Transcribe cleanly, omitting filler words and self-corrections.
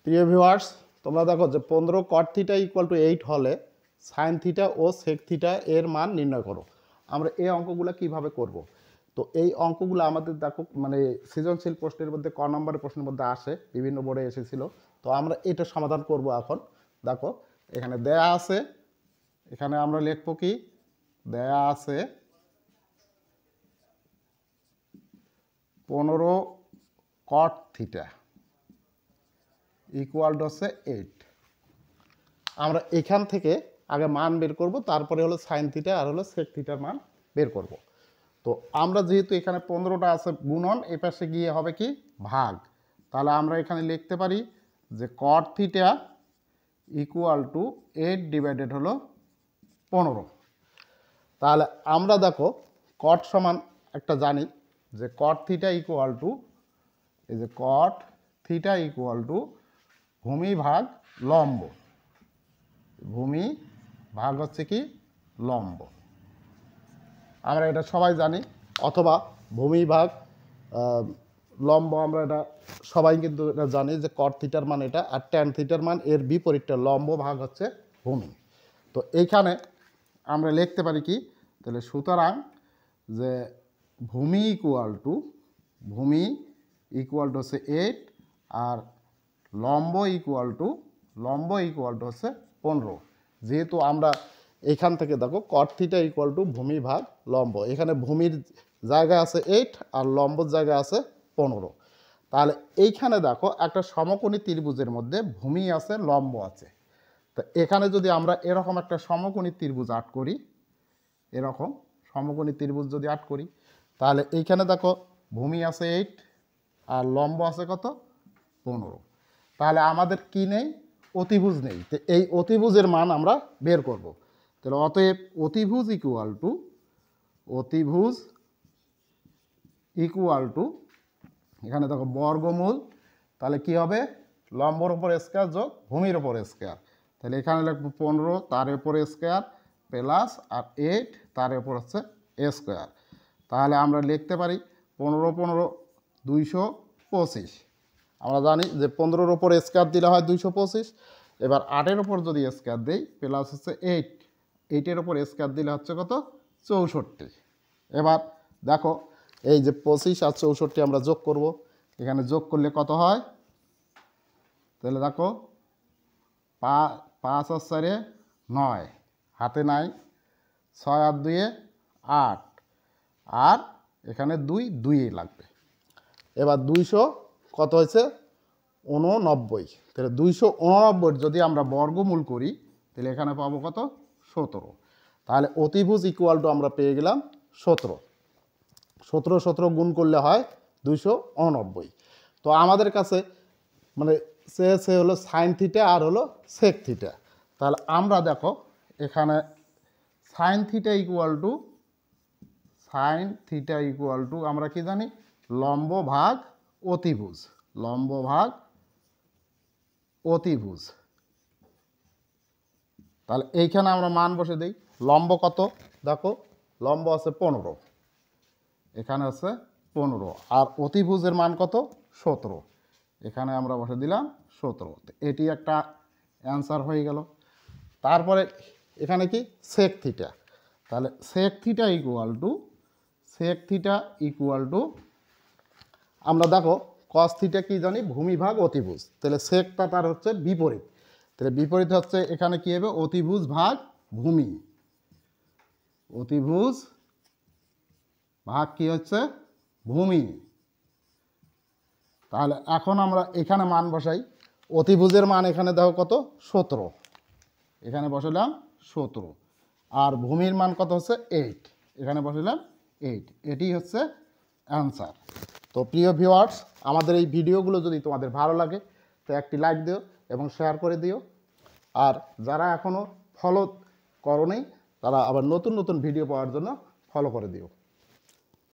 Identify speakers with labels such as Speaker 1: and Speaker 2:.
Speaker 1: প্রিয় ভিউয়ার্স, তোমরা দেখো যে 15 cot থিটা ইকুয়াল টু 8 হলে সাইন থিটা ও সেক থিটা এর মান নির্ণয় করো। আমরা এই অঙ্কগুলো কিভাবে করব? তো এই অঙ্কগুলো আমাদের দেখো মানে সৃজনশীল প্রশ্নের মধ্যে ক নম্বরের প্রশ্নের মধ্যে আসে, বিভিন্ন বোর্ডে এসেছিল। তো আমরা এটা সমাধান করব এখন। দেখো এখানে দেয়া আছে, এখানে আমরা লিখব কি, দেয়া আছে 15 cot থিটা ইকুয়াল টু হচ্ছে 8। আমরা এখান থেকে আগে মান বের করব, তারপরে হলো সাইন থিটা আর হলো সেক থিটার মান বের করব। তো আমরা যেহেতু এখানে 15টা আছে গুণন, এ পাশে গিয়ে হবে কি ভাগ, তাহলে আমরা এখানে লিখতে পারি যে কট থিটা ইকুয়াল টু 8 ডিভাইডেড হলো 15। তাহলে আমরা দেখো কট সমান একটা জানি যে কট থিটা ইকুয়াল টু, এই যে কট থিটা ইকুয়াল টু ভূমি ভাগ লম্ব, ভূমি ভাগ হচ্ছে কি লম্ব, আমরা এটা সবাই জানি, অথবা ভূমি ভাগ লম্ব, আমরা এটা সবাই কিন্তু এটা জানি যে কট থিটার মান এটা, আর ট্যান থিটার মান এর বিপরীতটা, লম্ব ভাগ হচ্ছে ভূমি। তো এইখানে আমরা লিখতে পারি কি, তাহলে সুতরাং যে ভূমি ইকুয়াল টু হচ্ছে 8 আর লম্ব ইকুয়াল টু হচ্ছে 15। যেহেতু আমরা এইখান থেকে দেখো কট থিটা ইকুয়াল টু ভূমি ভাগ লম্ব, এখানে ভূমির জায়গা আছে 8 আর লম্বর জায়গা আছে 15। তাহলে এইখানে দেখো একটা সমকোণী ত্রিভুজের মধ্যে ভূমি আছে লম্ব আছে। তো এখানে যদি আমরা এরকম একটা সমকোণী ত্রিভুজ আট করি, এরকম সমকোণী ত্রিভুজ যদি আট করি, তাহলে এইখানে দেখো ভূমি আছে 8 আর লম্ব আছে কত 15। তাহলে আমাদের কি নেই, অতিভুজ নেই। তো এই অতিভুজের মান আমরা বের করব। তাহলে অতএব অতিভুজ ইকুয়াল টু এখানে দেখো বর্গমূল, তাহলে কি হবে, লম্বর ওপর স্কয়ার যোগ ভূমির ওপর স্কয়ার। তাহলে এখানে লিখবো 15 তার উপর স্কয়ার প্লাস আর 8 তার উপর হচ্ছে স্কয়ার। তাহলে আমরা লিখতে পারি 15 15 225। আমরা জানি যে 15-র ওপর স্কয়ার দিলে হয় 225। এবার 8-এর ওপর যদি স্কয়ার দিই প্লাস হচ্ছে 8-এর ওপর স্কয়ার দিলে হচ্ছে কত 64। এবার দেখো এই যে 25 আর 64 আমরা যোগ করব, এখানে যোগ করলে কত হয়, তাহলে দেখো 5 আর 4 9, হাতে নাই, 6 আর 2 8, আর এখানে 2 লাগবে। এবার 200 কত হয়েছে 89। তাহলে 289 যদি আমরা বর্গমূল করি তাহলে এখানে পাবো কত 17। তাহলে অতিভুজ ইকুয়াল টু আমরা পেয়ে গেলাম 17। 17 গুণ করলে হয় 289। তো আমাদের কাছে মানে সে হলো সাইন থিটা আর হলো সেক থিটা। তাহলে আমরা দেখো এখানে সাইন থিটা ইকুয়াল টু আমরা কি জানি, লম্ব ভাগ অতিভুজ, তাহলে এইখানে আমরা মান বসে দিই। লম্ব কত, দেখো লম্ব আছে 15, এখানে আছে 15, আর অতিভুজের মান কত 17, এখানে আমরা বসে দিলাম 17। এটি একটা অ্যান্সার হয়ে গেল। তারপরে এখানে কি সেক থিটা, তাহলে সেক থিটা ইকুয়াল টু আমরা দেখো কস থিটা কি জানি, ভূমি ভাগ অতিভুজ, তাহলে সেকটা তার হচ্ছে বিপরীত, তাহলে বিপরীত হচ্ছে এখানে কি হবে অতিভুজ ভাগ ভূমি, অতিভুজ ভাগ কি হচ্ছে ভূমি। তাহলে এখন আমরা এখানে মান বসাই, অতিভুজের মান এখানে দেখো কত 17, এখানে বসালাম 17, আর ভূমির মান কত হচ্ছে 8, এখানে বসালাম 8। এটি হচ্ছে অ্যান্সার। তো প্রিয় ভিউয়ার্স, আমাদের এই ভিডিওগুলো যদি তোমাদের ভালো লাগে তো একটি লাইক দিও এবং শেয়ার করে দিও, আর যারা এখনও ফলো করোনি তারা আবার নতুন নতুন ভিডিও পাওয়ার জন্য ফলো করে দিও।